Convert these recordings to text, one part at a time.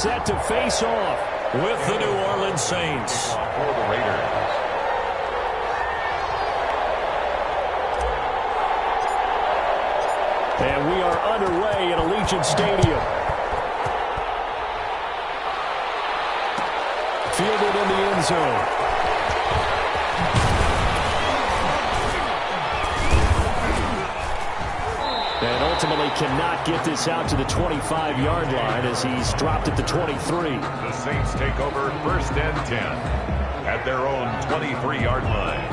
set to face off with the New Orleans Saints. For the Raiders. And we are underway at Allegiant Stadium. Fielded in the end zone. And ultimately cannot get this out to the 25-yard line as he's dropped at the 23. The Saints take over 1st and 10 at their own 23-yard line.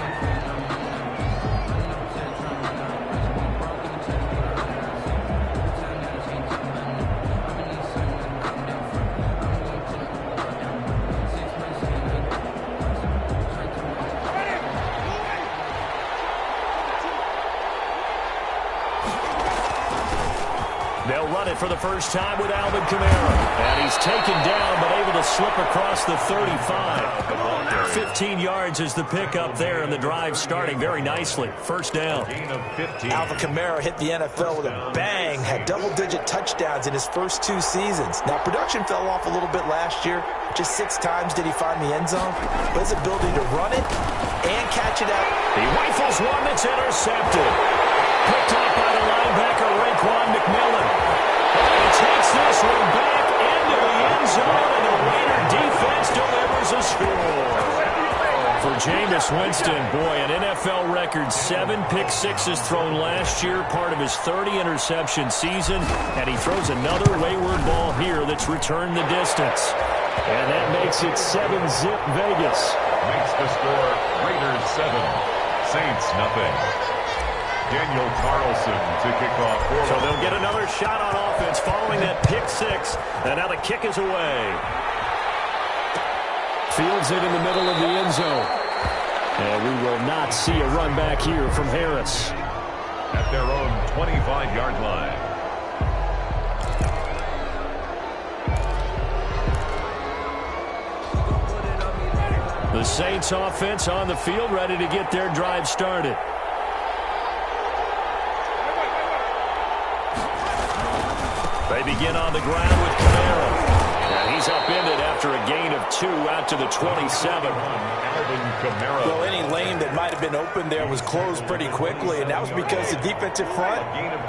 They'll run it for the first time with Alvin Kamara. And he's taken down but able to slip across the 35. 15 yards is the pickup there, and the drive starting very nicely. First down. Alvin Kamara hit the NFL with a bang, had double-digit touchdowns in his first 2 seasons. Now, production fell off a little bit last year. Just 6 times did he find the end zone. But his ability to run it and catch it out. He rifles one that's intercepted. Picked off by the linebacker, Raekwon McMillan. He takes this one back into the end zone, and the Raider defense delivers a score. For Jameis Winston, boy, an NFL record 7 pick-sixes thrown last year, part of his 30-interception season, and he throws another wayward ball here that's returned the distance. And that makes it 7-zip Vegas. Makes the score Raiders 7, Saints nothing. Daniel Carlson to kick off. So they'll get another shot on offense following that pick-six, and now the kick is away. Fields it in the middle of the end zone. And we will not see a run back here from Harris. At their own 25-yard line. The Saints offense on the field, ready to get their drive started. They begin on the ground with Kamara. And he's upended after a gain of 2 out to the 27. Well, any lane that might have been open there was closed pretty quickly, and that was because the defensive front,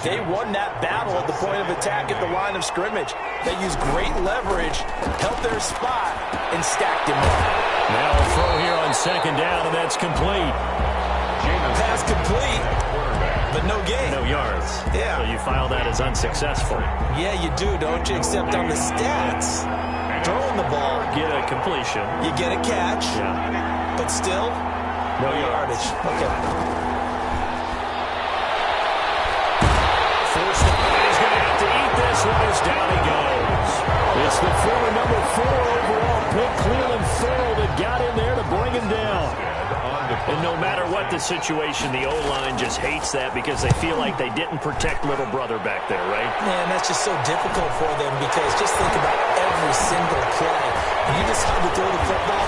they won that battle at the point of attack at the line of scrimmage. They used great leverage, held their spot, and stacked him up. Now a throw here on 2nd down, and that's complete. Pass complete, but no gain. No yards. Yeah. So you file that as unsuccessful. Yeah, you do, don't you? Except on the stats. Throwing the ball. Get a completion. You get a catch. Yeah. But still, no yardage. Okay. First down. He's going to have to eat this one as down he goes. It's the former number 4 overall pick, Cleveland Ferrell, that got in there to bring him down. And no matter what the situation, the O-line just hates that because they feel like they didn't protect little brother back there, right? Man, that's just so difficult for them because just think about every single play. When you decide to throw the football,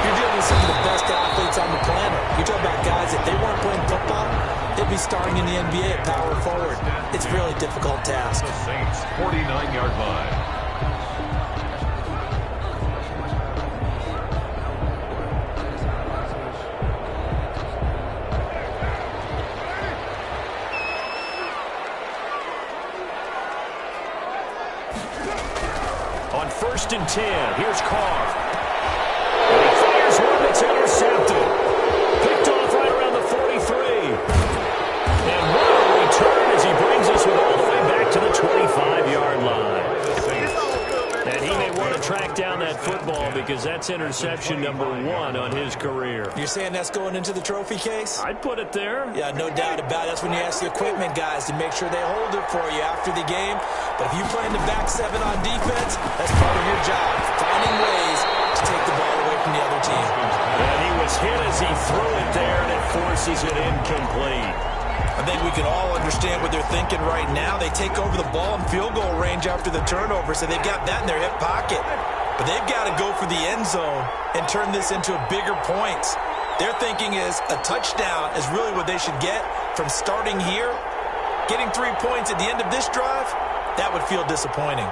you're dealing with some of the best athletes on the planet. You're talking about guys, if they weren't playing football, they'd be starting in the NBA at power forward. It's a really difficult task. The Saints 49-yard line. On 1st and 10, here's Carr. And he fires one that's intercepted. Picked off right around the 43. And what a return as he brings us all the way back to the 25-yard line. And he may want to track down that football because that's interception number 1 on his career. You're saying that's going into the trophy case? I'd put it there. Yeah, no doubt about it. That's when you ask the equipment guys to make sure they hold it for you after the game. But if you play in the back 7 on defense, that's part of your job, finding ways to take the ball away from the other team. And he was hit as he threw it there, and it forces it incomplete. I think we can all understand what they're thinking right now. They take over the ball in field goal range after the turnover, so they've got that in their hip pocket. But they've got to go for the end zone and turn this into bigger points. Their thinking is a touchdown is really what they should get from starting here. Getting 3 points at the end of this drive, that would feel disappointing.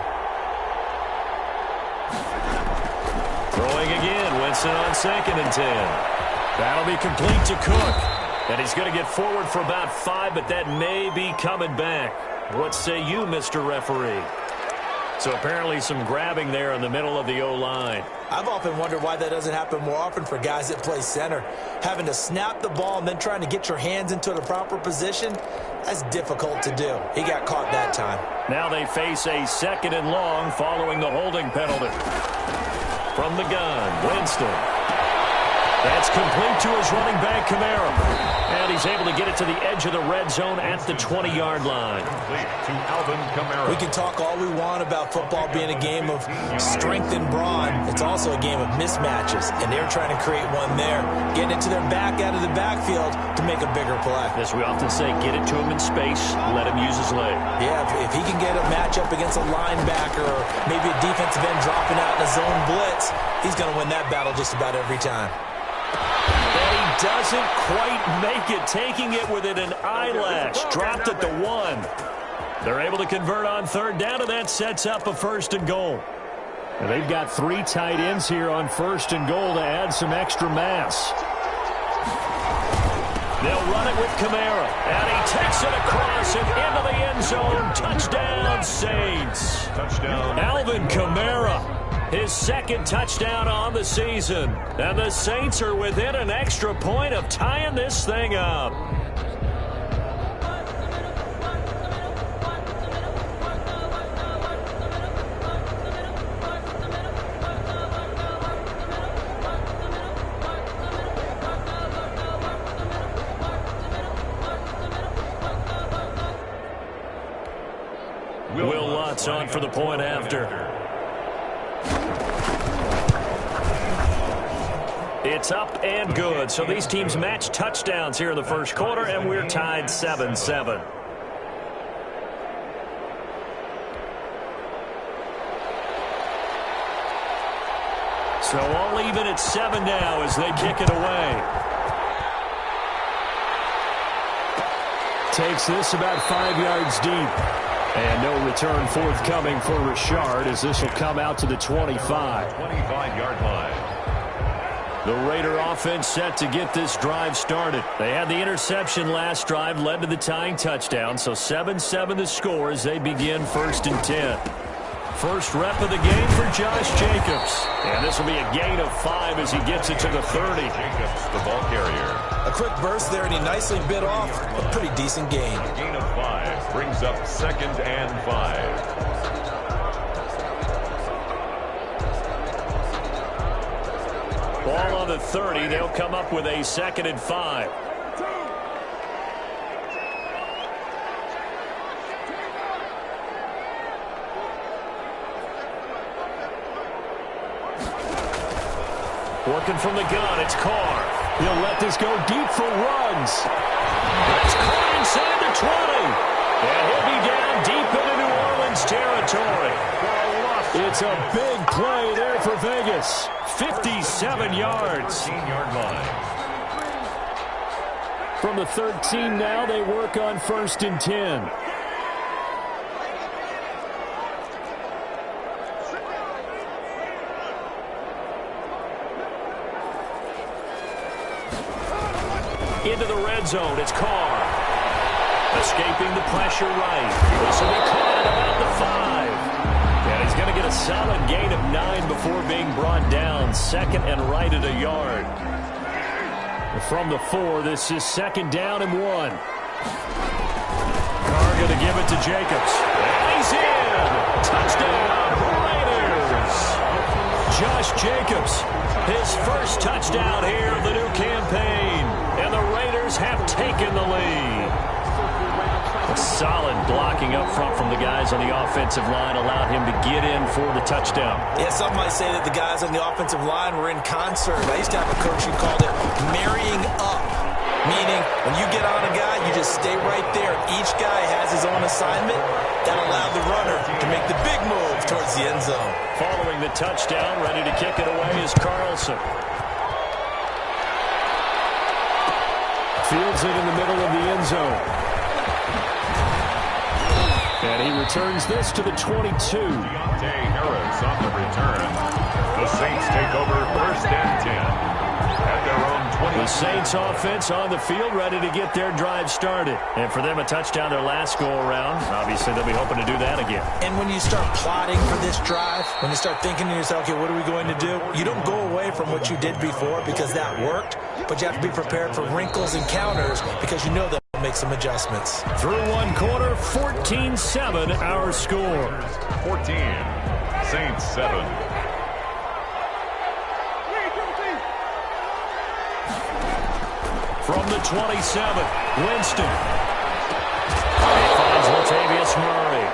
Throwing again. Winston on 2nd and 10. That'll be complete to Cook. And he's going to get forward for about 5, but that may be coming back. What say you, Mr. Referee? So apparently some grabbing there in the middle of the O-line. I've often wondered why that doesn't happen more often for guys that play center. Having to snap the ball and then trying to get your hands into the proper position, that's difficult to do. He got caught that time. Now they face a 2nd and long following the holding penalty. From the gun, Winston. That's complete to his running back, Kamara. And he's able to get it to the edge of the red zone at the 20-yard line. Complete to Alvin Kamara. We can talk all we want about football being a game of strength and brawn. It's also a game of mismatches, and they're trying to create one there, getting it to their back out of the backfield to make a bigger play. As we often say, get it to him in space, let him use his leg. Yeah, if he can get a matchup against a linebacker or maybe a defensive end dropping out in a zone blitz, he's going to win that battle just about every time. And he doesn't quite make it, taking it within an eyelash. Dropped at the 1. They're able to convert on 3rd down, and that sets up a 1st and goal. And they've got 3 tight ends here on 1st and goal to add some extra mass. They'll run it with Kamara, and he takes it across and into the end zone. Touchdown, Saints. Touchdown. Alvin Kamara. His 2nd touchdown on the season. And the Saints are within an extra point of tying this thing up. Will Lutz on for the point after. It's up and good. So these teams match touchdowns here in the 1st quarter, and we're tied 7-7. So all even at 7 now as they kick it away. Takes this about 5 yards deep. And no return forthcoming for Richard as this will come out to the 25. 25-yard line. The Raider offense set to get this drive started. They had the interception last drive, led to the tying touchdown, so 7-7 the score as they begin 1st and 10. First rep of the game for Josh Jacobs. And this will be a gain of 5 as he gets it to the 30. Jacobs, the ball carrier. A quick burst there, and he nicely bit off a pretty decent gain. Gain of 5 brings up 2nd and 5. Ball on the 30. They'll come up with a 2nd and 5. Working from the gun, it's Carr. He'll let this go deep for runs. That's caught inside the 20. And he'll be down deep into New Orleans territory. It's a big play there for Vegas. 57 yards. 13-yard line. From the 13 now, they work on 1st and 10. Into the red zone, it's Carr. Escaping the pressure right. This will be caught at about the 5. And he's going to get a solid gain of 9 before being brought down. 2nd and right at a yard. From the 4, this is 2nd down and 1. Carr going to give it to Jacobs. And he's in. Touchdown, Raiders. Josh Jacobs, his first touchdown here of the new campaign. And the Raiders have taken the lead. A solid blocking up front from the guys on the offensive line allowed him to get in for the touchdown. Yeah, some might say that the guys on the offensive line were in concert. I used to have a coach who called it marrying up, meaning when you get on a guy, you just stay right there. Each guy has his own assignment. That allowed the runner to make the big move towards the end zone. Following the touchdown, ready to kick it away is Carlson. Fields it in the middle of the end zone. And he returns this to the 22. Deontay Harris on the return. The Saints take over 1st and 10 at their own 20. The Saints offense on the field, ready to get their drive started. And for them, a touchdown their last go-around. Obviously, they'll be hoping to do that again. And when you start plotting for this drive, when you start thinking to yourself, okay, what are we going to do? You don't go away from what you did before because that worked, but you have to be prepared for wrinkles and counters because you know that will make some adjustments. Through one quarter, 14-7 our score. 14, Saints 7. From the 27, Winston. He finds Latavius Murray.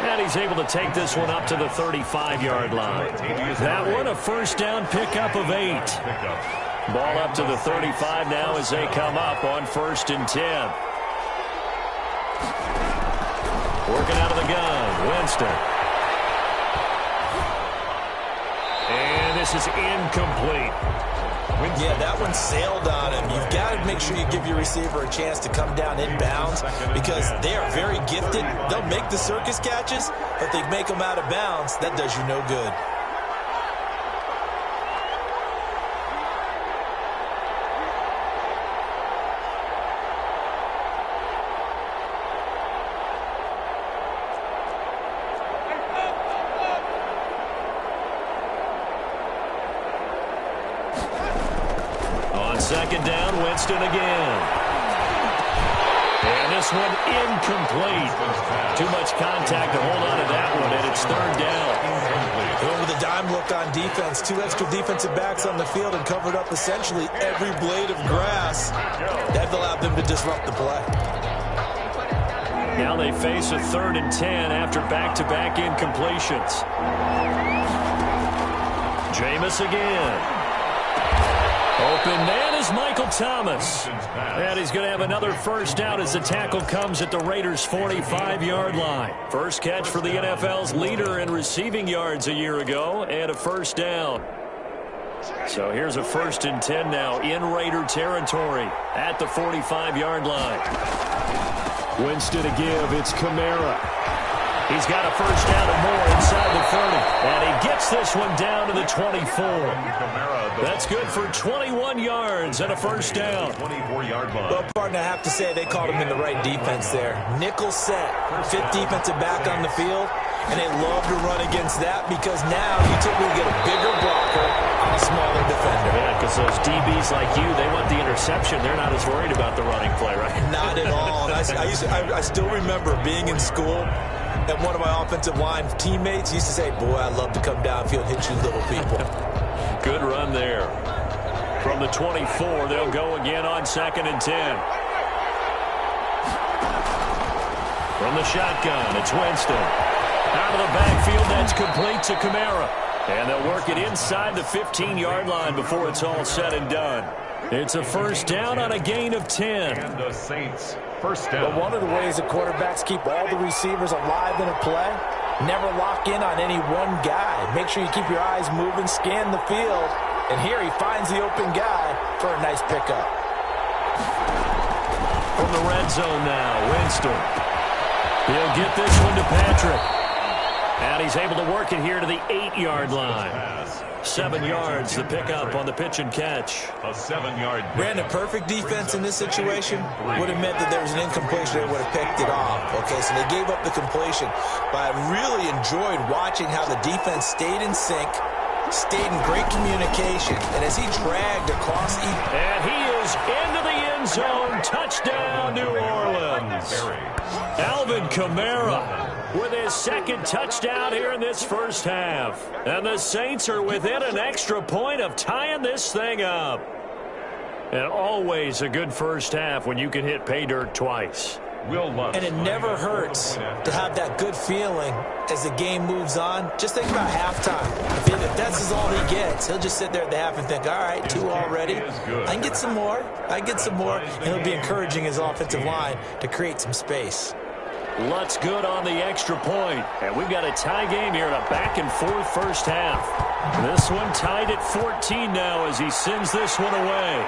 And he's able to take this one up to the 35-yard line. That one, a first down pickup of 8. Ball up to the 35 now as they come up on 1st and 10. Working out of the gun, Winston. And this is incomplete. Yeah, that one sailed on him. You've got to make sure you give your receiver a chance to come down inbounds because they are very gifted. They'll make the circus catches, but if they make them out of bounds, that does you no good. Second down, Winston again. And this one incomplete. Too much contact to hold on to that one, and it's 3rd down. Going with a dime look on defense. 2 extra defensive backs on the field and covered up essentially every blade of grass. That allowed them to disrupt the play. Now they face a 3rd and 10 after back-to-back incompletions. Jameis again. Open man is Michael Thomas. And he's going to have another first down as the tackle comes at the Raiders' 45-yard line. First catch for the NFL's leader in receiving yards a year ago, and a first down. So here's a 1st and 10 now in Raider territory at the 45-yard line. Winston to give. It's Kamara. He's got a first down and more inside the 30. And he gets this one down to the 24. That's good for 21 yards and a first down. 24-yard line. Well, partner, I have to say they called him in the right defense there. Nickel set, 5th defensive back on the field, and they love to run against that because now you typically get a bigger blocker on a smaller defender. Yeah, because those DBs like you, they want the interception. They're not as worried about the running play, right? Not at all. And I still remember being in school, and one of my offensive line teammates used to say, boy, I love to come downfield and hit you little people. Good run there. From the 24, they'll go again on 2nd and 10. From the shotgun, it's Winston. Out of the backfield, that's complete to Kamara. And they'll work it inside the 15-yard line before it's all said and done. It's a first down on a gain of 10. And the Saints, first down. Well, one of the ways that quarterbacks keep all the receivers alive in a play, never lock in on any one guy. Make sure you keep your eyes moving, scan the field. And here he finds the open guy for a nice pickup. From the red zone now, Winston. He'll get this one to Patrick. And he's able to work it here to the 8-yard line. 7 yards, the pickup on the pitch and catch. A 7-yard. Brandon, perfect defense in this situation would have meant that there was an incompletion. They would have picked it off. Okay, so they gave up the completion. But I really enjoyed watching how the defense stayed in sync, stayed in great communication, and as he dragged across and he is into the end zone. Touchdown, New Orleans. Alvin Kamara with his 2nd touchdown here in this first half. And the Saints are within an extra point of tying this thing up. And always a good first half when you can hit pay dirt twice. And it never hurts to have that good feeling as the game moves on. Just think about halftime. If that's all he gets, he'll just sit there at the half and think, all right, 2 already. I can get some more. And he'll be encouraging his offensive line to create some space. Lutz good on the extra point. And we've got a tie game here in a back-and-forth first half. This one tied at 14 now as he sends this one away.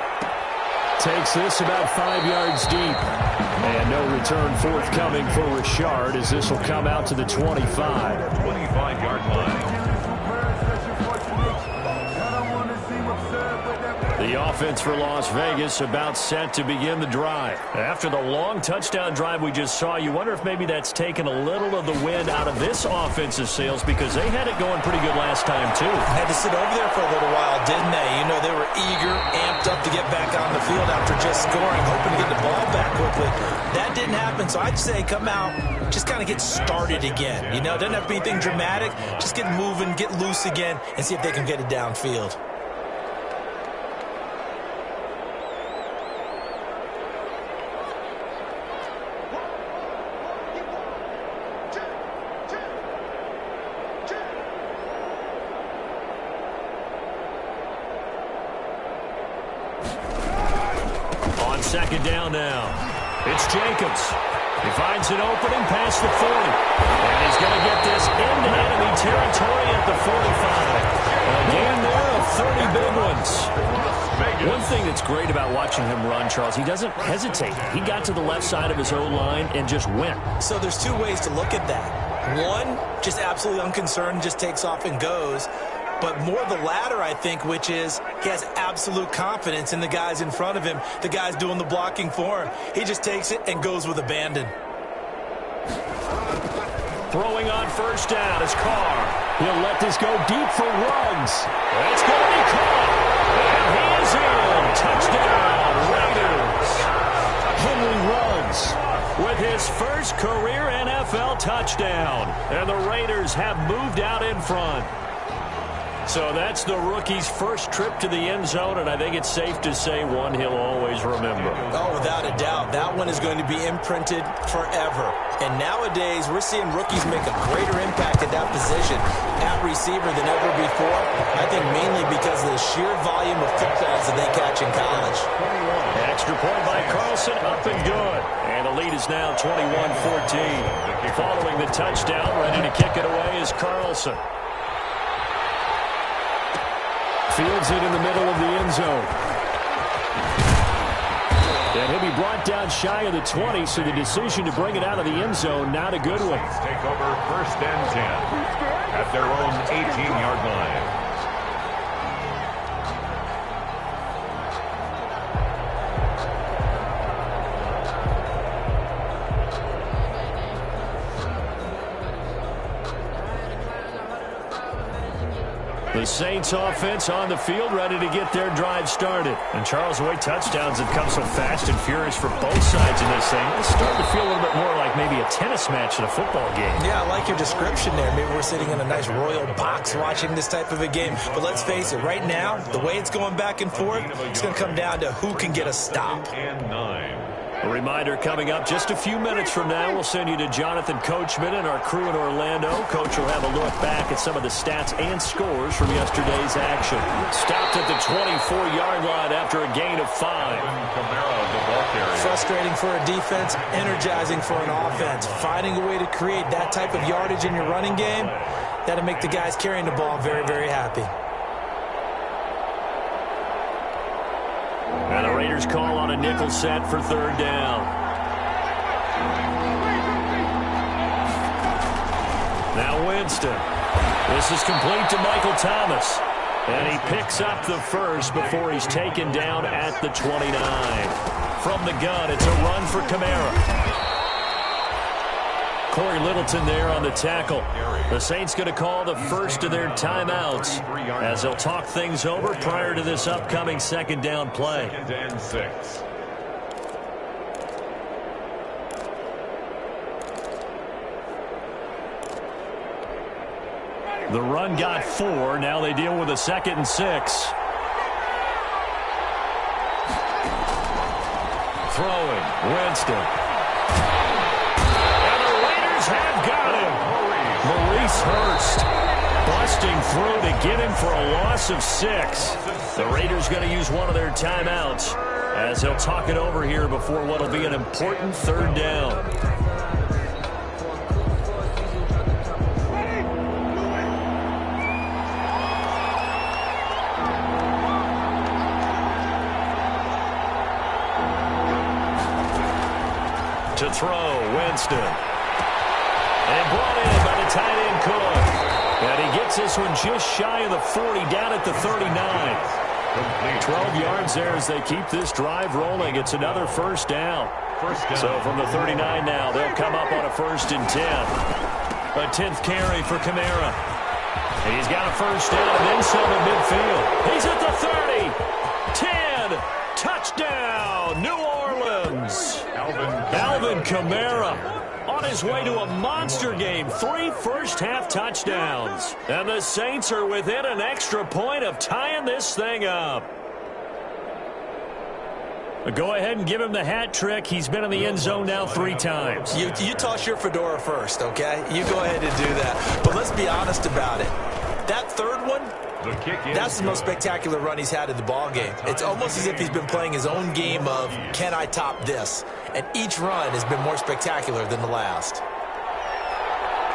takes this about 5 yards deep. And no return forthcoming for Richard as this will come out to the 25. 25-yard line. The offense for Las Vegas about set to begin the drive. After the long touchdown drive we just saw, you wonder if maybe that's taken a little of the wind out of this offensive sails because they had it going pretty good last time too. Had to sit over there for a little while, didn't they? You know, they were eager, amped up to get back on the field after just scoring, hoping to get the ball back quickly. That didn't happen, so I'd say come out, just kind of get started again. You know, doesn't have to be anything dramatic. Just get moving, get loose again, and see if they can get it downfield. Second down now. It's Jacobs. He finds an opening past the 40. And he's going to get this into enemy territory at the 45. A gain there of 30 big ones. One thing that's great about watching him run, Charles, he doesn't hesitate. He got to the left side of his O-line and just went. So there's two ways to look at that. One, just absolutely unconcerned, just takes off and goes. But more the latter, I think, which is he has absolute confidence in the guys in front of him, the guys doing the blocking for him. He just takes it and goes with abandon. Throwing on first down is Carr. He'll let this go deep for Ruggs. It's going to be caught. And he is in. Touchdown, Raiders. Henry Ruggs with his first career NFL touchdown. And the Raiders have moved out in front. So that's the rookie's first trip to the end zone, and I think it's safe to say one he'll always remember. Oh, without a doubt. That one is going to be imprinted forever. And nowadays, we're seeing rookies make a greater impact at that position at receiver than ever before. I think mainly because of the sheer volume of footballs that they catch in college. Extra point by Carlson, up and good. And the lead is now 21-14. Following the touchdown, ready to kick it away is Carlson. Fields it in the middle of the end zone. And he'll be brought down shy of the 20, so the decision to bring it out of the end zone, not a good one. Take over first and 10 at their own 18-yard line. The Saints offense on the field, ready to get their drive started. And Charles, the way touchdowns have come so fast and furious for both sides in this thing, it's starting to feel a little bit more like maybe a tennis match in a football game. Yeah, I like your description there. Maybe we're sitting in a nice royal box watching this type of a game. But let's face it, right now, the way it's going back and forth, it's going to come down to who can get a stop. And 9. A reminder coming up just a few minutes from now. We'll send you to Jonathan Coachman and our crew in Orlando. Coach will have a look back at some of the stats and scores from yesterday's action. Stopped at the 24-yard line after a gain of 5. Frustrating for a defense, energizing for an offense. Finding a way to create that type of yardage in your running game, that'll make the guys carrying the ball very, very happy. And the Raiders call on a nickel set for third down. Now Winston. This is complete to Michael Thomas. And he picks up the first before he's taken down at the 29. From the gun, it's a run for Kamara. Corey Littleton there on the tackle. The Saints going to call the first of their timeouts as they'll talk things over prior to this upcoming second down play. 2nd and 6. The run got 4. Now they deal with a 2nd and 6. Throwing. Winston. And the Raiders have got him. Maurice Hurst busting through to get him for a loss of 6. The Raiders going to use one of their timeouts as they'll talk it over here before what will be an important third down. To throw, Winston. And brought in by the tight end, Cook. And he gets this one just shy of the 40, down at the 39. 12 yards there as they keep this drive rolling. It's another first down. So from the 39 now, they'll come up on a 1st and 10. A 10th carry for Kamara. And he's got a first down and then some at midfield. He's at the 30. 10. Touchdown, New Orleans. Alvin Kamara on his way to a monster game. 3 first-half touchdowns. And the Saints are within an extra point of tying this thing up. Go ahead and give him the hat trick. He's been in the end zone now 3 times. You toss your fedora first, okay? You go ahead and do that. But let's be honest about it. That third one, that's the most spectacular run he's had in the ball game. It's almost as if he's been playing his own game of, can I top this? And each run has been more spectacular than the last.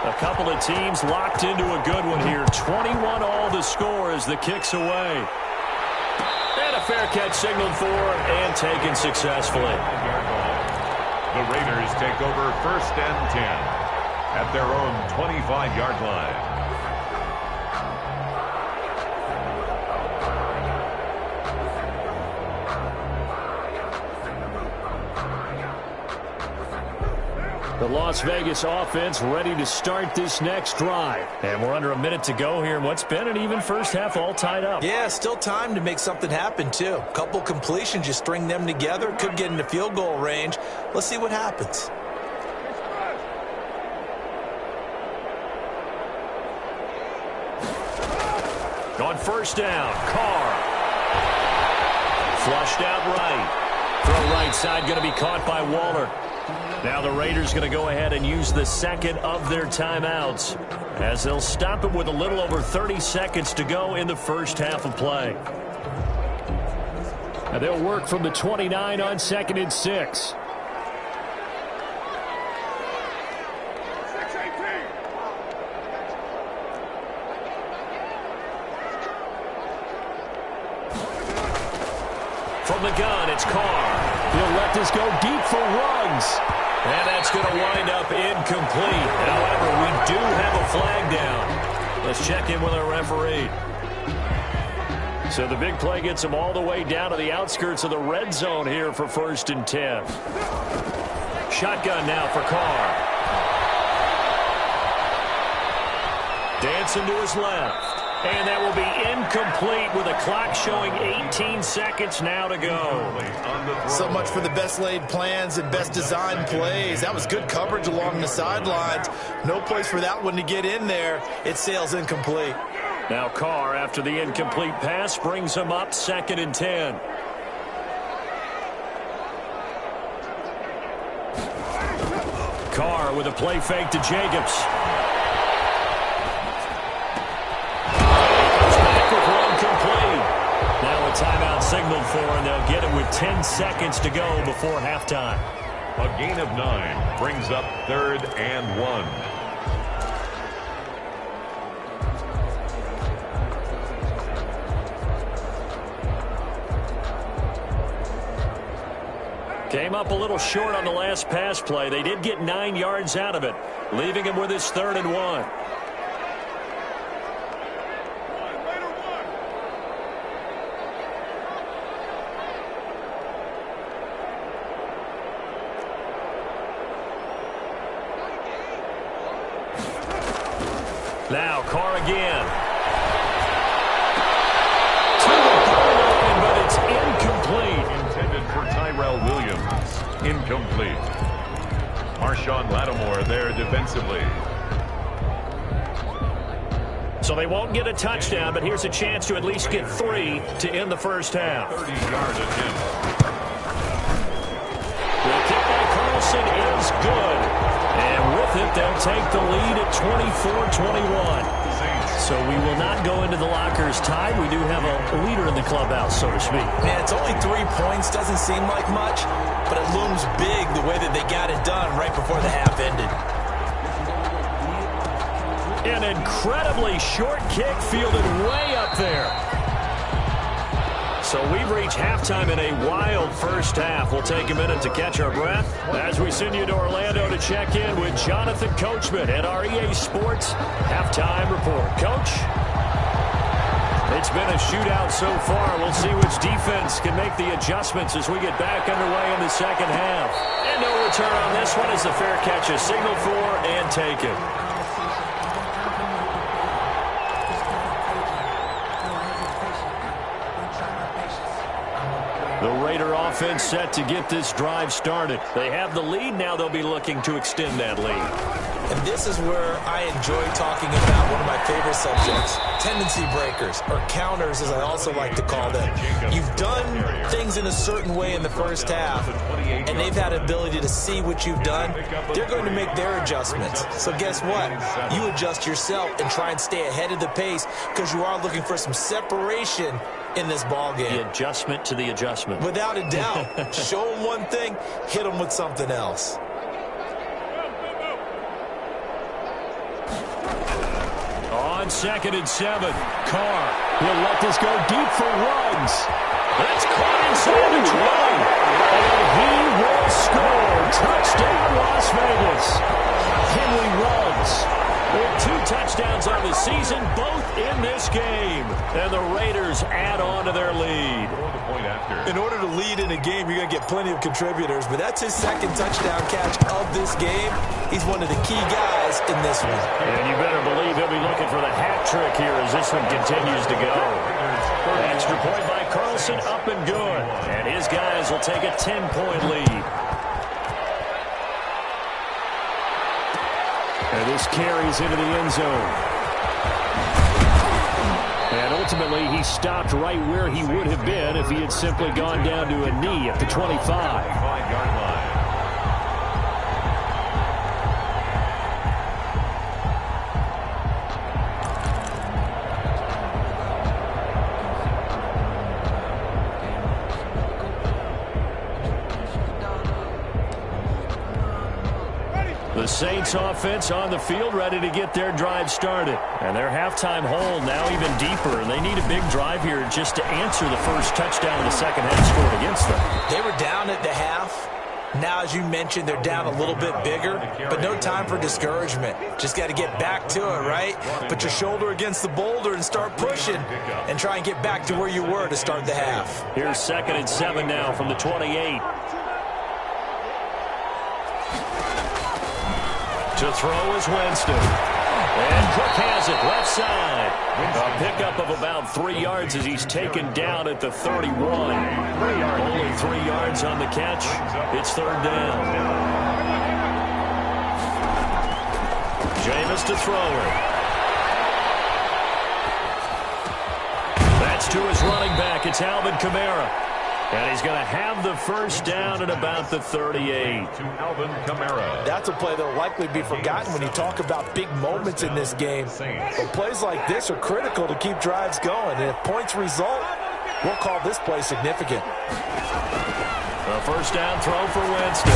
A couple of teams locked into a good one here. 21 all the score as the kick's away. And a fair catch signaled for and taken successfully. The Raiders take over 1st and 10 at their own 25-yard line. The Las Vegas offense ready to start this next drive. And we're under a minute to go here in what's been an even first half all tied up. Yeah, still time to make something happen, too. A couple completions, you string them together. Could get into field goal range. Let's see what happens. On 1st down, Carr. Flushed out right. Throw right side going to be caught by Waller. Now the Raiders going to go ahead and use the second of their timeouts as they'll stop it with a little over 30 seconds to go in the first half of play. And they'll work from the 29 on 2nd and 6. From the gun, it's Carr. He'll let this go deep for Ruggs. And that's going to wind up incomplete. However, we do have a flag down. Let's check in with our referee. So the big play gets them all the way down to the outskirts of the red zone here for 1st and 10. Shotgun now for Carr. Dancing to his left. And that will be incomplete with a clock showing 18 seconds now to go. So much for the best laid plans and best designed plays. That was good coverage along the sidelines. No place for that one to get in there. It sails incomplete. Now Carr, after the incomplete pass, brings him up 2nd and 10. Carr with a play fake to Jacobs. Now a timeout signaled for, and they'll get it with 10 seconds to go before halftime. A gain of 9 brings up 3rd and 1. Came up a little short on the last pass play. They did get 9 yards out of it, leaving him with his 3rd and 1. Now Carr again. To the goal line, but it's incomplete. Intended for Tyrell Williams. Incomplete. Marshawn Lattimore there defensively. So they won't get a touchdown, but here's a chance to at least get 3 to end the first half. 30-yard attempt. The kick by Carlson is good. And with it, they'll take the lead at 24-21. So we will not go into the lockers tied. We do have a leader in the clubhouse, so to speak. Man, it's only 3 points. Doesn't seem like much, but it looms big the way that they got it done right before the half ended. An incredibly short kick fielded way up there. So we've reached halftime in a wild first half. We'll take a minute to catch our breath as we send you to Orlando to check in with Jonathan Coachman at our EA Sports Halftime Report. Coach? It's been a shootout so far. We'll see which defense can make the adjustments as we get back underway in the second half. And no return on this one as the fair catch is signaled for and taken. The Raider offense set to get this drive started. They have the lead. Now they'll be looking to extend that lead. And this is where I enjoy talking about one of my favorite subjects, tendency breakers, or counters as I also like to call them. You've done things in a certain way in the first half, and they've had ability to see what you've done. They're going to make their adjustments. So guess what? You adjust yourself and try and stay ahead of the pace because you are looking for some separation in this ball game. The adjustment to the adjustment. Without a doubt. Show them one thing, hit them with something else. On 2nd and 7, Carr will let this go deep for Ruggs. That's caught inside the 20. And he will score. Touchdown, Las Vegas. Henry Ruggs with 2 touchdowns on the season, both in this game. And the Raiders add on to their lead. In order to lead in a game, you're going to get plenty of contributors, but that's his second touchdown catch of this game. He's one of the key guys in this one. And you better believe he'll be looking for the hat trick here as this one continues to go. Extra point by Carlson, up and good. And his guys will take a 10-point lead. And this carries into the end zone. And ultimately, he stopped right where he would have been if he had simply gone down to a knee at the 25-yard line. The Saints offense on the field ready to get their drive started. And their halftime hole now even deeper. And they need a big drive here just to answer the first touchdown in the second half scored against them. They were down at the half. Now, as you mentioned, they're down a little bit bigger, but no time for discouragement. Just got to get back to it, right? Put your shoulder against the boulder and start pushing and try and get back to where you were to start the half. Here's 2nd and 7 now from the 28. To throw is Winston. And Cook has it left side. A pickup of about 3 yards as he's taken down at the 31. Only 3 yards on the catch. It's 3rd down. Jameis to throw it. That's to his running back. It's Alvin Kamara. And he's going to have the first down at about the 38. To Alvin Kamara. That's a play that will likely be forgotten when you talk about big moments in this game. But plays like this are critical to keep drives going. And if points result, we'll call this play significant. A first down throw for Winston.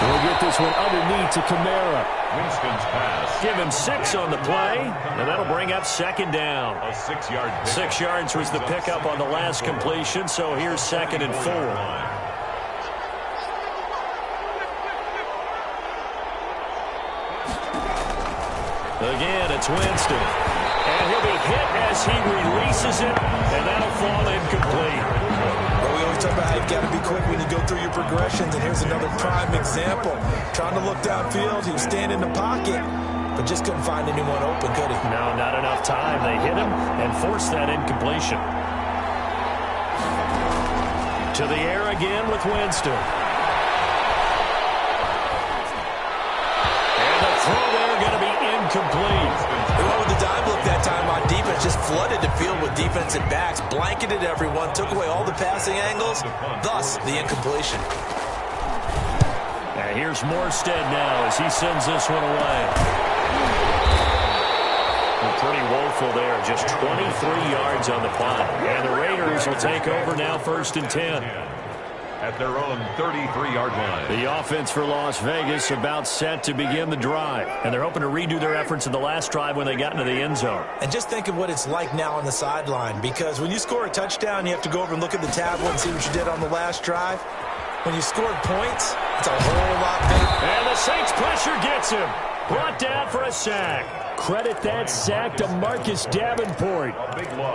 We'll get this one underneath to Kamara. Winston's pass. Give him 6 on the play, and that'll bring up 2nd down. A 6-yard pickup. 6 yards was the pickup on the last completion, so here's 2nd and 4. Again, it's Winston. And he'll be hit as he releases it, and that'll fall incomplete. Well, we always talk about how you've got to be quick when you go through your progressions, and here's another prime example. Trying to look downfield, he was standing in the pocket, but just couldn't find anyone open, could he? No, not enough time. They hit him and forced that incompletion. To the air again with Winston. And the throw there going to be incomplete. They went with the dime look that time on defense, just flooded the field with defensive backs, blanketed everyone, took away all the passing angles, thus the incompletion. And here's Morstead now as he sends this one away. Pretty woeful there, just 23 yards on the plot. And the Raiders will take over now 1st and 10. at their own 33-yard line. The offense for Las Vegas about set to begin the drive. And they're hoping to redo their efforts in the last drive when they got into the end zone. And just think of what it's like now on the sideline, because when you score a touchdown, you have to go over and look at the tablet and see what you did on the last drive. When you scored points, it's a whole lot better. And the Saints pressure gets him. Brought down for a sack. Credit that sack to Marcus Davenport.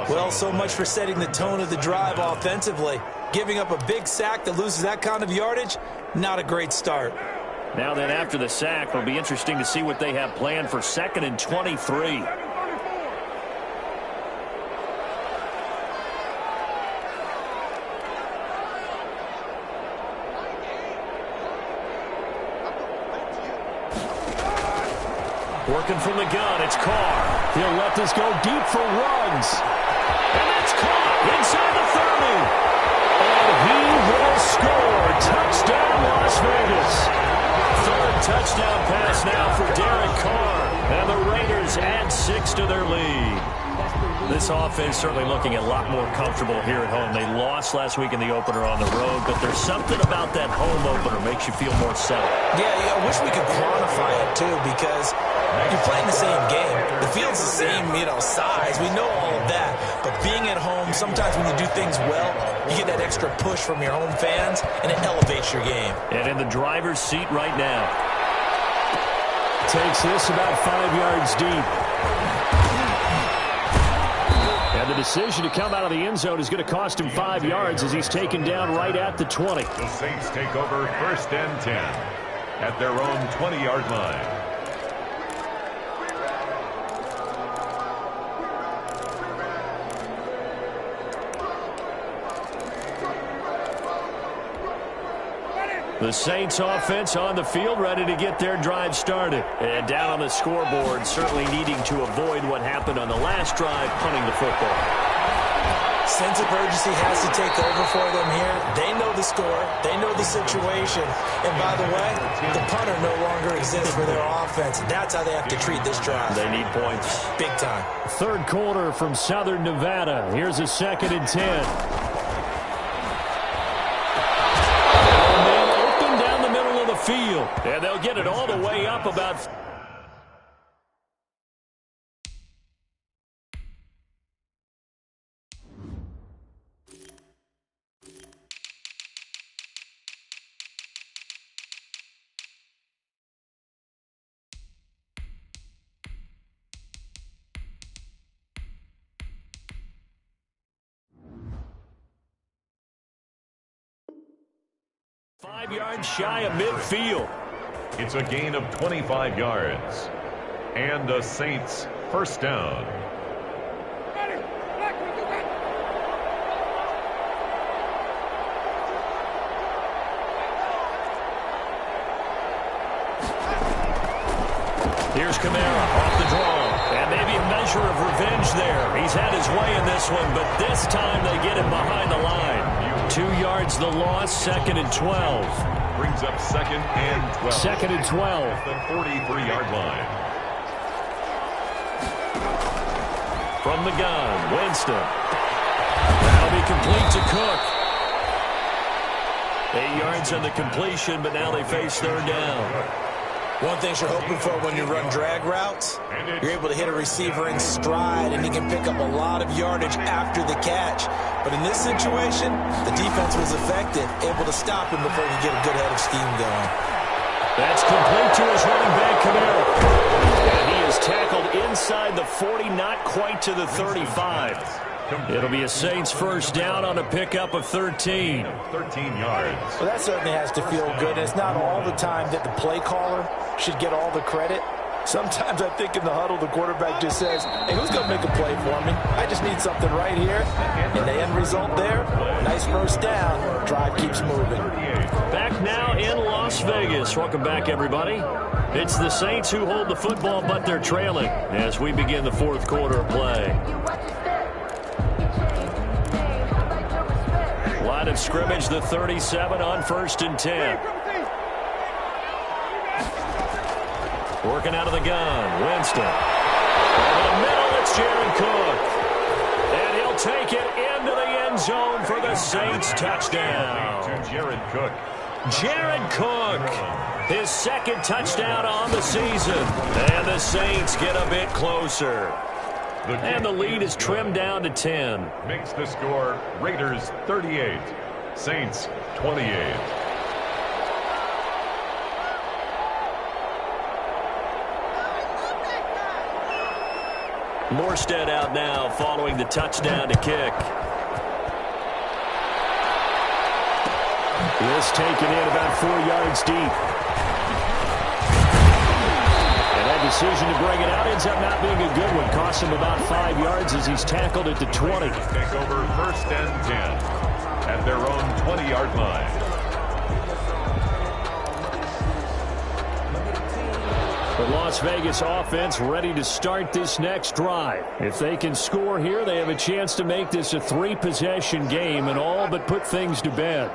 Well, so much for setting the tone of the drive offensively. Giving up a big sack that loses that kind of yardage, not a great start. Now then, after the sack, it'll be interesting to see what they have planned for 2nd and 23. Working from the gun, it's Carr. He'll let this go deep for Ruggs. And that's caught inside the 30. And he will score. Touchdown, Las Vegas. Third touchdown pass now for Derek Carr. And the Raiders add 6 to their lead. This offense certainly looking a lot more comfortable here at home. They lost last week in the opener on the road, but there's something about that home opener makes you feel more settled. Yeah, I wish we could quantify it, too, because you're playing the same game. The field's the same, size. We know all of that. But being at home, sometimes when you do things well, you get that extra push from your home fans, and it elevates your game. And in the driver's seat right now. Takes this about 5 yards deep. And the decision to come out of the end zone is going to cost him 5 yards as he's taken down right at the 20. The Saints take over 1st and 10 at their own 20-yard line. The Saints offense on the field, ready to get their drive started. And down on the scoreboard, certainly needing to avoid what happened on the last drive, punting the football. Sense of urgency has to take over for them here. They know the score. They know the situation. And by the way, the punter no longer exists for their offense. That's how they have to treat this drive. They need points. Big time. Third quarter from Southern Nevada. Here's a 2nd and 10. Field, and they'll get it all the way up about. Five yards shy of midfield. It's a gain of 25 yards. And the Saints first down. Here's Kamara off the draw. And maybe a measure of revenge there. He's had his way in this one, but this time they get him behind the line. 2 yards the loss, 2nd and 12. Brings up 2nd and 12. 2nd and 12. At the 43-yard line. From the gun, Winston. That'll be complete to Cook. 8 yards on the completion, but now they face 3rd down. One thing you're hoping for when you run drag routes, you're able to hit a receiver in stride, and he can pick up a lot of yardage after the catch. But in this situation, the defense was effective, able to stop him before he could get a good head of steam going. That's complete to his running back, Kamara. And he is tackled inside the 40, not quite to the 35. It'll be a Saints first down on a pickup of 13. 13 yards. Well, that certainly has to feel good. And it's not all the time that the play caller should get all the credit. Sometimes I think in the huddle, the quarterback just says, hey, who's going to make a play for me? I just need something right here. And the end result there, nice first down. Drive keeps moving. Back now in Las Vegas. Welcome back, everybody. It's the Saints who hold the football, but they're trailing as we begin the 4th quarter of play. Line of scrimmage, the 37 on 1st and 10. Working out of the gun, Winston. Over the middle, it's Jared Cook. And he'll take it into the end end zone for the Saints touchdown. To Jared Cook. Jared Cook, his second touchdown on the season. And the Saints get a bit closer. And the lead is trimmed down to 10. Makes the score Raiders 38, Saints 28. Morstead out now following the touchdown to kick. This taken in about 4 yards deep. And that decision to bring it out ends up not being a good one. Costs him about 5 yards as he's tackled at the 20. Take over first and 10 at their own 20-yard line. The Las Vegas offense ready to start this next drive. If they can score here, they have a chance to make this a 3-possession game and all but put things to bed.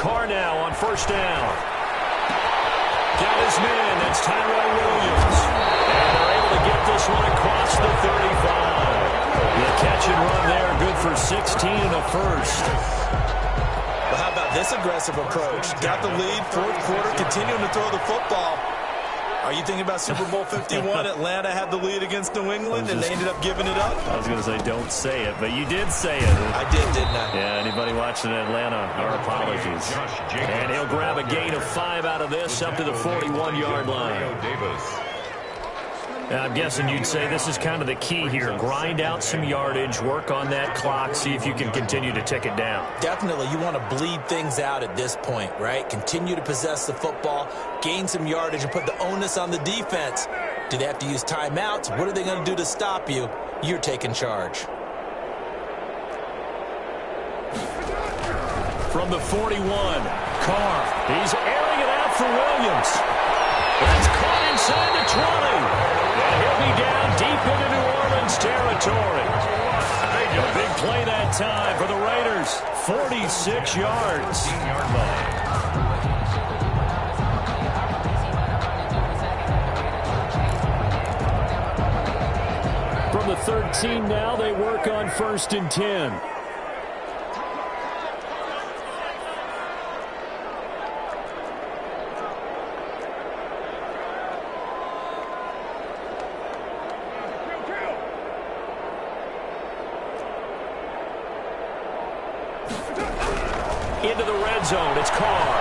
Carr now on first down. Got his man. That's Tyrell Williams. And they're able to get this one across the 35. The catch and run there, good for 16 and a first. Well, how about this aggressive approach? Got the lead, fourth quarter, continuing to throw the football. Are you thinking about Super Bowl 51? Atlanta had the lead against New England, and they ended up giving it up? I was going to say don't say it, but you did say it. I did, didn't I? Yeah, anybody watching Atlanta, our apologies. And he'll grab a gain of 5 out of this up to the 41-yard line. I'm guessing you'd say this is kind of the key here. Grind out some yardage, work on that clock, see if you can continue to tick it down. Definitely. You want to bleed things out at this point, right? Continue to possess the football, gain some yardage, and put the onus on the defense. Do they have to use timeouts? What are they going to do to stop you? You're taking charge. From the 41, Carr. He's airing it out for Williams. That's caught inside the 20. And he'll be down deep into New Orleans territory. A big play that time for the Raiders. 46 yards. From the 13 now, they work on first and 10. Into the red zone, it's Carr.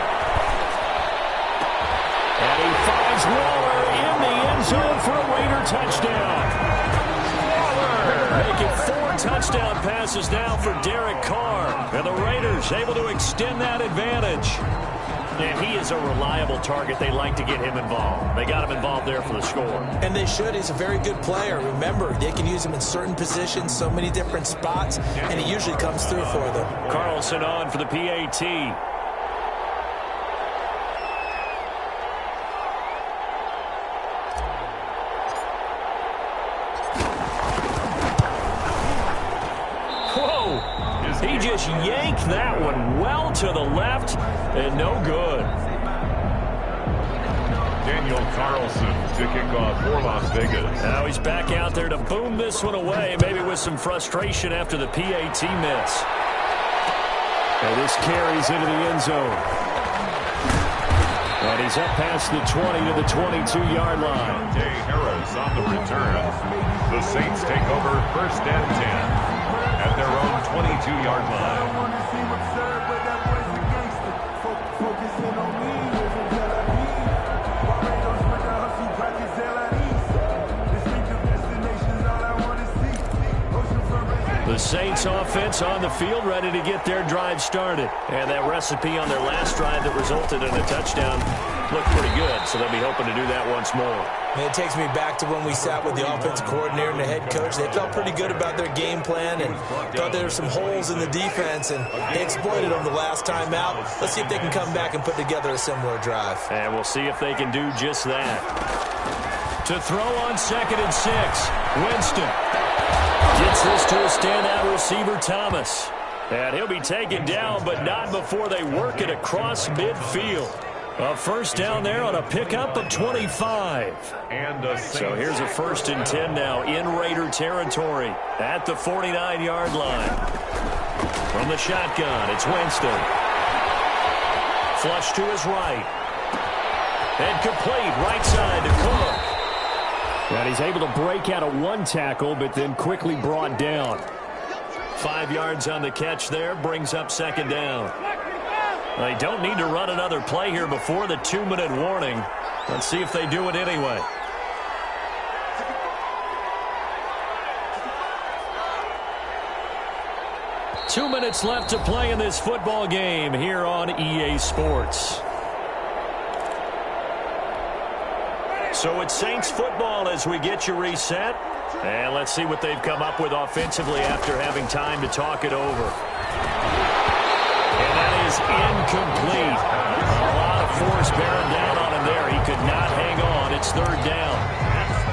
And he finds Waller in the end zone for a Raider touchdown. Waller making 4 touchdown passes now for Derek Carr. And the Raiders able to extend that advantage. And he is a reliable target. They like to get him involved. They got him involved there for the score. And they should. He's a very good player. Remember, they can use him in certain positions, so many different spots, and he usually comes through for them. Carlson on for the PAT. He just yanked that one well to the left, and no good. Daniel Carlson to kick off for Las Vegas. Now he's back out there to boom this one away, maybe with some frustration after the PAT miss. And this carries into the end zone. And he's up past the 20 to the 22-yard line. Jay Harris on the return. The Saints take over first and 10. At their own 22-yard line. The Saints offense on the field ready to get their drive started. And that recipe on their last drive that resulted in a touchdown looked pretty good, so they'll be hoping to do that once more. And it takes me back to when we sat with the offensive coordinator and the head coach. They felt pretty good about their game plan and thought there were some holes in the defense, and they exploited them the last time out. Let's see if they can come back and put together a similar drive. And we'll see if they can do just that. To throw on second and 6, Winston gets this to a standout receiver, Thomas. And he'll be taken down, but not before they work it across midfield. A first down there on a pickup of 25. So here's a 1st and 10 now in Raider territory at the 49-yard line. From the shotgun, it's Winston. Flush to his right. And complete right side to Cook. And he's able to break out of one tackle, but then quickly brought down. 5 yards on the catch there, brings up 2nd down. They don't need to run another play here before the 2-minute warning. Let's see if they do it anyway. Two minutes left to play in this football game here on EA Sports. So it's Saints football as we get you reset. And let's see what they've come up with offensively after having time to talk it over. And that is incomplete. A lot of force bearing down on him there. He could not hang on. It's 3rd down.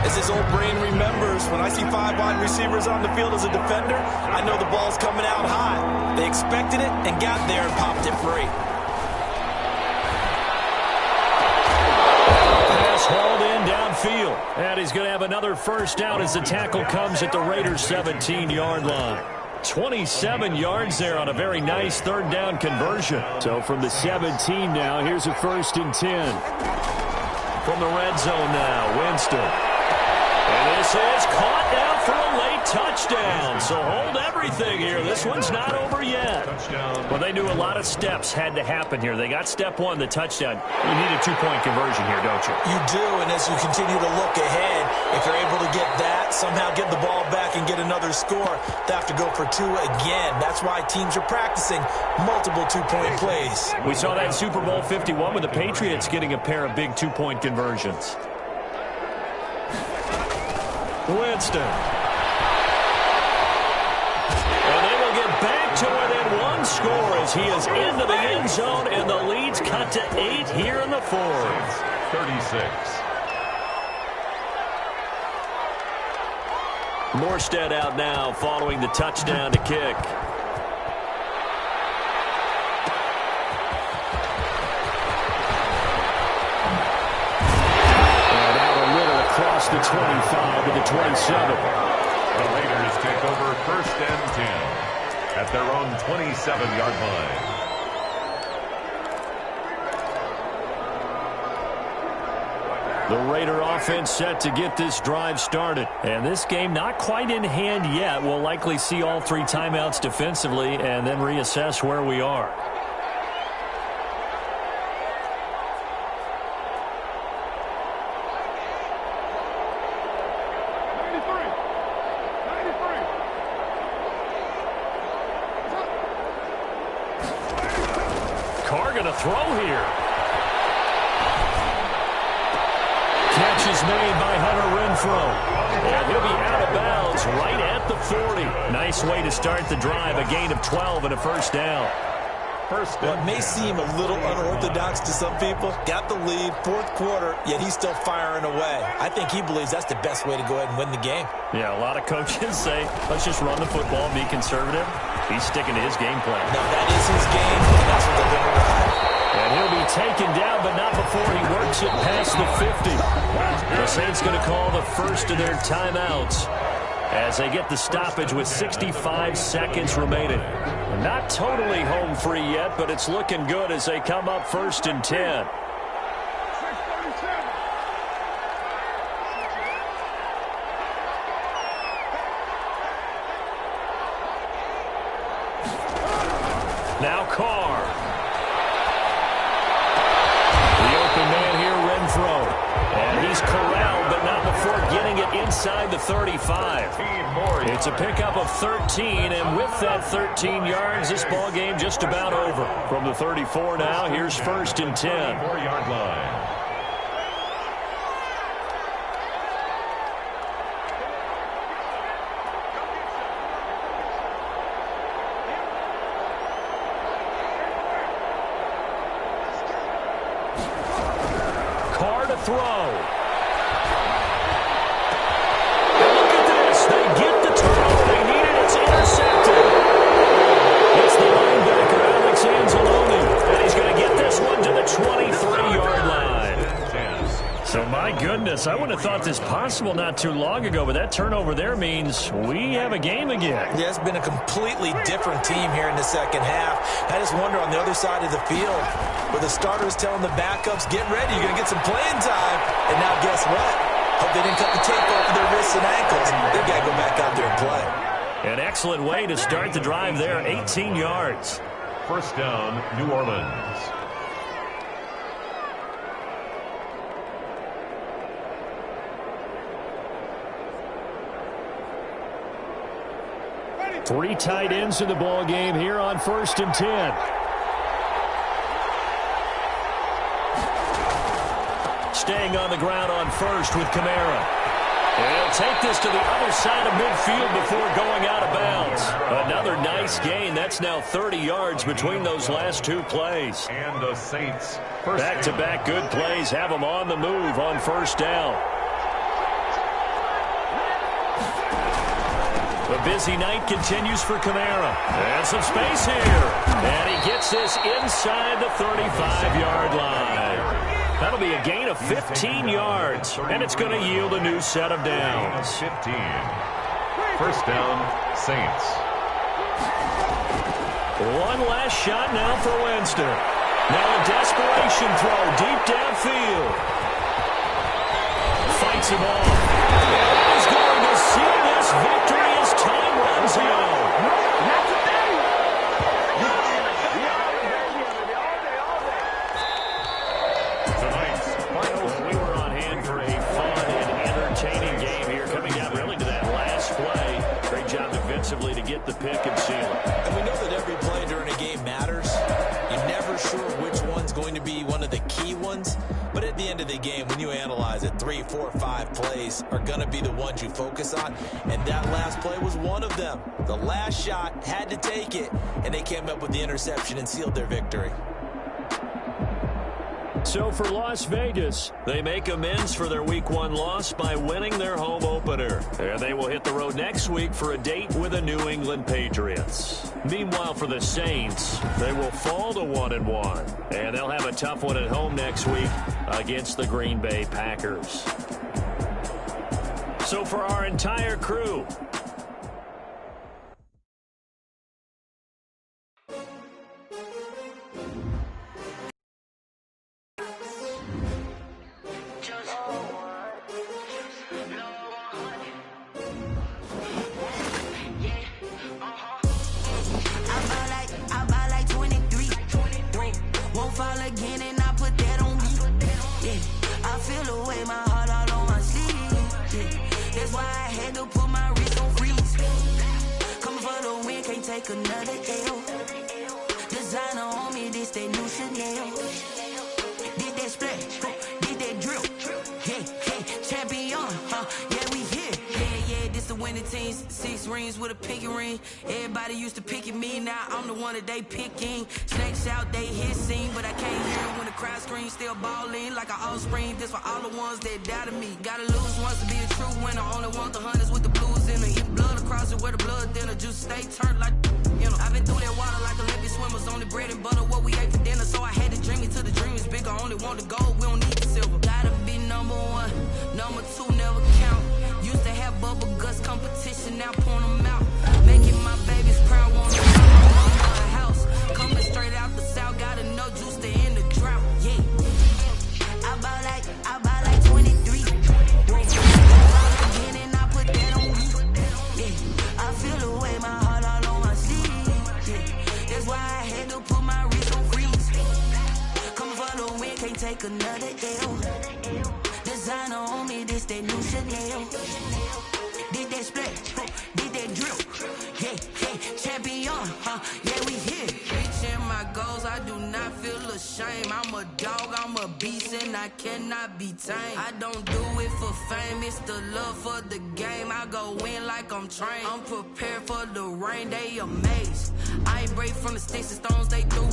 As his old brain remembers, when I see 5 wide receivers on the field as a defender, I know the ball's coming out high. They expected it and got there and popped it free. Pass hauled in downfield. And he's going to have another first down as the tackle comes at the Raiders' 17-yard line. 27 yards there on a very nice 3rd down conversion. So from the 17 now, here's a 1st and 10. From the red zone now, Winston. And this is caught now for a late touchdown. So hold everything here. This one's not over yet. Well, they knew a lot of steps had to happen here. They got step 1, the touchdown. You need a 2-point conversion here, don't you? You do, and as you continue to look ahead, if you're able to get that, somehow get the ball back and get another score, they have to go for 2 again. That's why teams are practicing multiple 2-point plays. We saw that Super Bowl 51 with the Patriots getting a pair of big 2-point conversions. Winston. And they will get back to within 1 score as he is into the end zone, and the lead's cut to 8 here in the 4th. 36. Morstead out now following the touchdown to kick. Across the 25 to the 27. The Raiders take over 1st and 10 at their own 27-yard line. The Raider offense set to get this drive started. And this game not quite in hand yet. We'll likely see all 3 timeouts defensively and then reassess where we are. Throw here. Catch is made by Hunter Renfrow. And he'll be out of bounds right at the 40. Nice way to start the drive. A gain of 12 and a 1st down. Well, it may seem a little unorthodox to some people. Got the lead, 4th quarter, yet he's still firing away. I think he believes that's the best way to go ahead and win the game. Yeah, a lot of coaches say, let's just run the football, be conservative. He's sticking to his game plan. No, that is his game, and that's what they're going to run. And he'll be taken down, but not before he works it past the 50. The Saints going to call the first of their timeouts as they get the stoppage with 65 seconds remaining. Not totally home free yet, but it's looking good as they come up 1st and 10. Now Carr. The open man here, Renfrow. And he's corralled, but not before getting it inside the 35. It's a pickup of 13, and with that 13 yards, this ball game just about over. From the 34 now, here's 1st and 10. 4-yard line. Carr to throw. And look at this. They get the turnover they needed. It's intercepted. It's My goodness, I wouldn't have thought this possible not too long ago, but that turnover there means we have a game again. Yeah, it's been a completely different team here in the second half. I just wonder on the other side of the field, where the starters telling the backups, get ready, you're going to get some playing time. And now guess what? Hope they didn't cut the tape off of their wrists and ankles. They've got to go back out there and play. An excellent way to start the drive there, 18 yards. First down, New Orleans. Three tight ends in the ball game here on 1st and 10. Staying on the ground on first with Kamara. He'll take this to the other side of midfield before going out of bounds. Another nice gain. That's now 30 yards between those last two plays. And the Saints. Back-to-back good plays have them on the move on first down. A busy night continues for Kamara. And some space here. And he gets this inside the 35-yard line. That'll be a gain of 15 yards. And it's going to yield a new set of downs. 15. First down, Saints. One last shot now for Winston. Now a desperation throw deep downfield. Fights him off. And he's going to see this victory as time runs out. Tonight's finals, we were on hand for a fun and entertaining game here, coming down really to that last play. Great job defensively to get the pick and seal it. And we know that every play during a game matters. You're never sure which one's going to be one of the key ones. But at the end of the game, when you analyze it, 3, 4, 5 plays are going to be the ones you focus on. And that last play was one of them. The last shot had to take it, and they came up with the interception and sealed their victory. So for Las Vegas, they make amends for their Week 1 loss by winning their home opener. And they will hit the road next week for a date with the New England Patriots. Meanwhile, for the Saints, they will fall to 1-1. And they'll have a tough one at home next week against the Green Bay Packers. So for our entire crew, another L. Designer on me, this that new Chanel. Did that split, did that drill. Yeah, champion, yeah, we here. Yeah, this the winning team. 6 rings with a pinky ring. Everybody used to pick at me, now I'm the one that they picking. Snakes out, they hissing, but I can't hear it when the crowd screams. Still balling like an offspring. This for all the ones that doubted me. Gotta lose once to be a true winner. Only want the hunters with the blues in it. Get blood across it where the blood thinner. Juice stay turned like, you know. I've been through that water like Olympic swimmers. Only bread and butter what we ate for dinner. So I had to dream it till the dream is bigger. Only want the gold, we don't need the silver. Gotta be number 1, number 2 never count. Used to have bubble guts competition, now point them out. Making my babies proud, want to my house. Coming straight out the south, gotta know juice to end the drought. Yeah, I buy like 23. Again and I put that on me. Yeah, I feel the way, my heart all on my sleeve. Yeah, that's why I had to put my wrist on freeze. Come for the win, can't take another L. Designer on me, this that new Chanel. Did that split, did that drill. Yeah, champion, yeah, we here. Reaching my goals, I do not feel ashamed. I'm a dog, I'm a beast, and I cannot be tamed. I don't do it for fame, it's the love for the game. I go in like I'm trained. I'm prepared for the rain, they amazed. I ain't break from the sticks and stones they threw.